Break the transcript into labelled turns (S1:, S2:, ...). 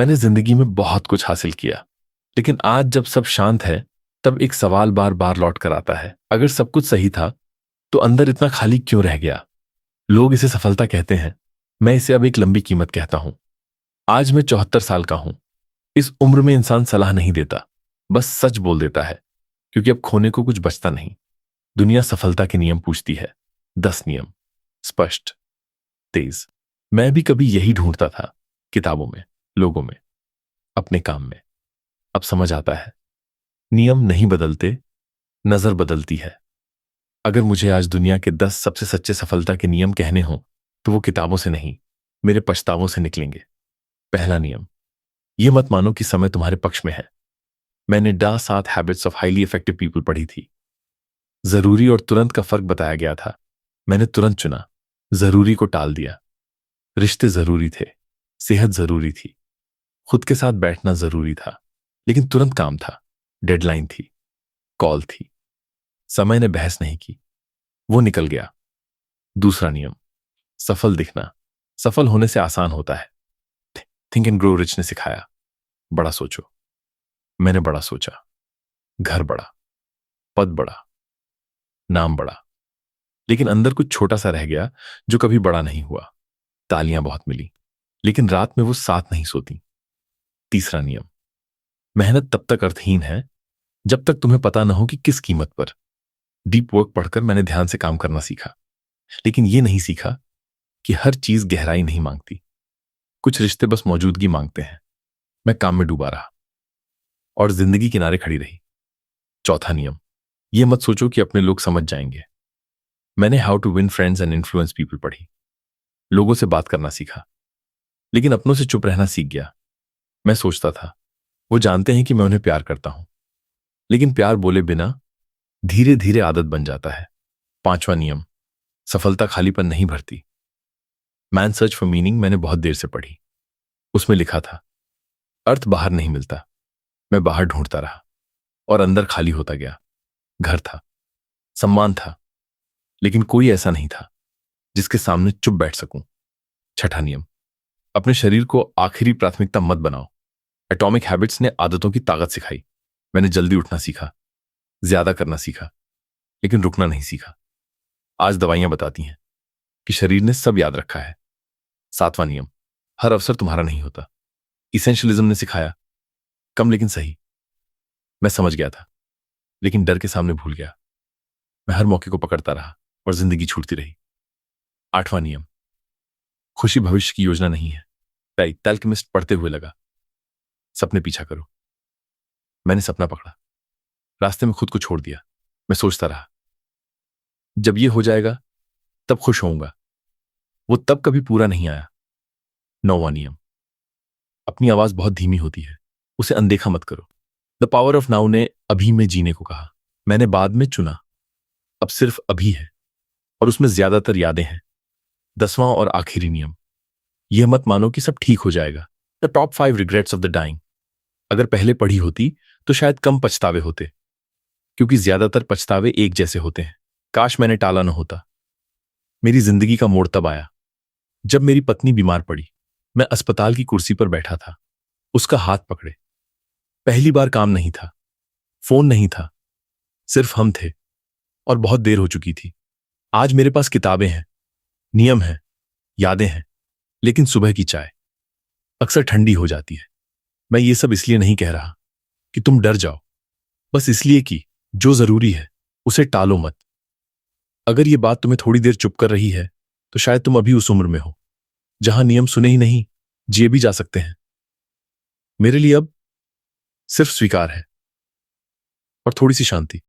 S1: मैंने जिंदगी में बहुत कुछ हासिल किया, लेकिन आज जब सब शांत है तब एक सवाल बार बार लौट कर आता है, अगर सब कुछ सही था तो अंदर इतना खाली क्यों रह गया। लोग इसे सफलता कहते हैं, मैं इसे अब एक लंबी कीमत कहता हूं। आज मैं 74 साल का हूं। इस उम्र में इंसान सलाह नहीं देता, बस सच बोल देता है, क्योंकि अब खोने को कुछ बचता नहीं। दुनिया सफलता के नियम पूछती है, 10 नियम, स्पष्ट, तेज। मैं भी कभी यही ढूंढता था, किताबों में, लोगों में, अपने काम में। अब समझ आता है, नियम नहीं बदलते, नजर बदलती है। अगर मुझे आज दुनिया के 10 सबसे सच्चे सफलता के नियम कहने हों तो वो किताबों से नहीं, मेरे पछतावों से निकलेंगे। पहला नियम, यह मत मानो कि समय तुम्हारे पक्ष में है। मैंने डा 7 habits of highly effective people पढ़ी थी। जरूरी और तुरंत का फर्क बताया गया था। मैंने तुरंत चुना, जरूरी को टाल दिया। रिश्ते जरूरी थे, सेहत जरूरी थी, खुद के साथ बैठना जरूरी था, लेकिन तुरंत काम था, डेडलाइन थी, कॉल थी। समय ने बहस नहीं की, वो निकल गया। दूसरा नियम, सफल दिखना सफल होने से आसान होता है। थिंक एंड ग्रो रिच ने सिखाया, बड़ा सोचो। मैंने बड़ा सोचा, घर बड़ा, पद बड़ा, नाम बड़ा, लेकिन अंदर कुछ छोटा सा रह गया जो कभी बड़ा नहीं हुआ। तालियां बहुत मिली, लेकिन रात में वो साथ नहीं सोती। तीसरा नियम, मेहनत तब तक अर्थहीन है जब तक तुम्हें पता ना हो कि किस कीमत पर। डीप वर्क पढ़कर मैंने ध्यान से काम करना सीखा, लेकिन ये नहीं सीखा कि हर चीज गहराई नहीं मांगती। कुछ रिश्ते बस मौजूदगी मांगते हैं। मैं काम में डूबा रहा और जिंदगी किनारे खड़ी रही। चौथा नियम, यह मत सोचो कि अपने लोग समझ जाएंगे। मैंने how to win friends and influence people पढ़ी। लोगों से बात करना सीखा, लेकिन अपनों से चुप रहना सीख गया। मैं सोचता था वो जानते हैं कि मैं उन्हें प्यार करता हूं, लेकिन प्यार बोले बिना धीरे धीरे आदत बन जाता है। पांचवा नियम, सफलता खालीपन नहीं भरती। मैन सर्च फॉर मीनिंग मैंने बहुत देर से पढ़ी। उसमें लिखा था, अर्थ बाहर नहीं मिलता। मैं बाहर ढूंढता रहा और अंदर खाली होता गया। घर था, सम्मान था, लेकिन कोई ऐसा नहीं था जिसके सामने चुप बैठ सकूं। छठा नियम, अपने शरीर को आखिरी प्राथमिकता मत बनाओ। एटॉमिक हैबिट्स ने आदतों की ताकत सिखाई। मैंने जल्दी उठना सीखा, ज्यादा करना सीखा, लेकिन रुकना नहीं सीखा। आज दवाइयां बताती हैं कि शरीर ने सब याद रखा है। सातवां नियम, हर अवसर तुम्हारा नहीं होता। इसेंशियलिज्म ने सिखाया, कम लेकिन सही। मैं समझ गया था, लेकिन डर के सामने भूल गया। मैं हर मौके को पकड़ता रहा और जिंदगी छूटती रही। आठवां नियम, खुशी भविष्य की योजना नहीं है। एल्केमिस्ट पढ़ते हुए लगा, सपने पीछा करो। मैंने सपना पकड़ा, रास्ते में खुद को छोड़ दिया। मैं सोचता रहा, जब ये हो जाएगा तब खुश होऊंगा। वो तब कभी पूरा नहीं आया। नौवां नियम, अपनी आवाज बहुत धीमी होती है, उसे अनदेखा मत करो। द पावर ऑफ नाउ ने अभी में जीने को कहा। मैंने बाद में चुना, अब सिर्फ अभी है, और उसमें ज्यादातर यादें हैं। 10वां और आखिरी नियम, यह मत मानो कि सब ठीक हो जाएगा। The top 5 regrets of the dying. अगर पहले पढ़ी होती तो शायद कम पछतावे होते, क्योंकि ज्यादातर पछतावे एक जैसे होते हैं। काश मैंने टाला न होता। मेरी जिंदगी का मोड़ तब आया जब मेरी पत्नी बीमार पड़ी। मैं अस्पताल की कुर्सी पर बैठा था, उसका हाथ पकड़े। पहली बार काम नहीं था, फोन नहीं था, सिर्फ हम थे, और बहुत देर हो चुकी थी। आज मेरे पास किताबें हैं, नियम हैं, यादें हैं, लेकिन सुबह की चाय अक्सर ठंडी हो जाती है। मैं ये सब इसलिए नहीं कह रहा कि तुम डर जाओ, बस इसलिए कि जो जरूरी है उसे टालो मत। अगर ये बात तुम्हें थोड़ी देर चुप कर रही है तो शायद तुम अभी उस उम्र में हो जहां नियम सुने ही नहीं, जिए भी जा सकते हैं। मेरे लिए अब सिर्फ स्वीकार है और थोड़ी सी शांति।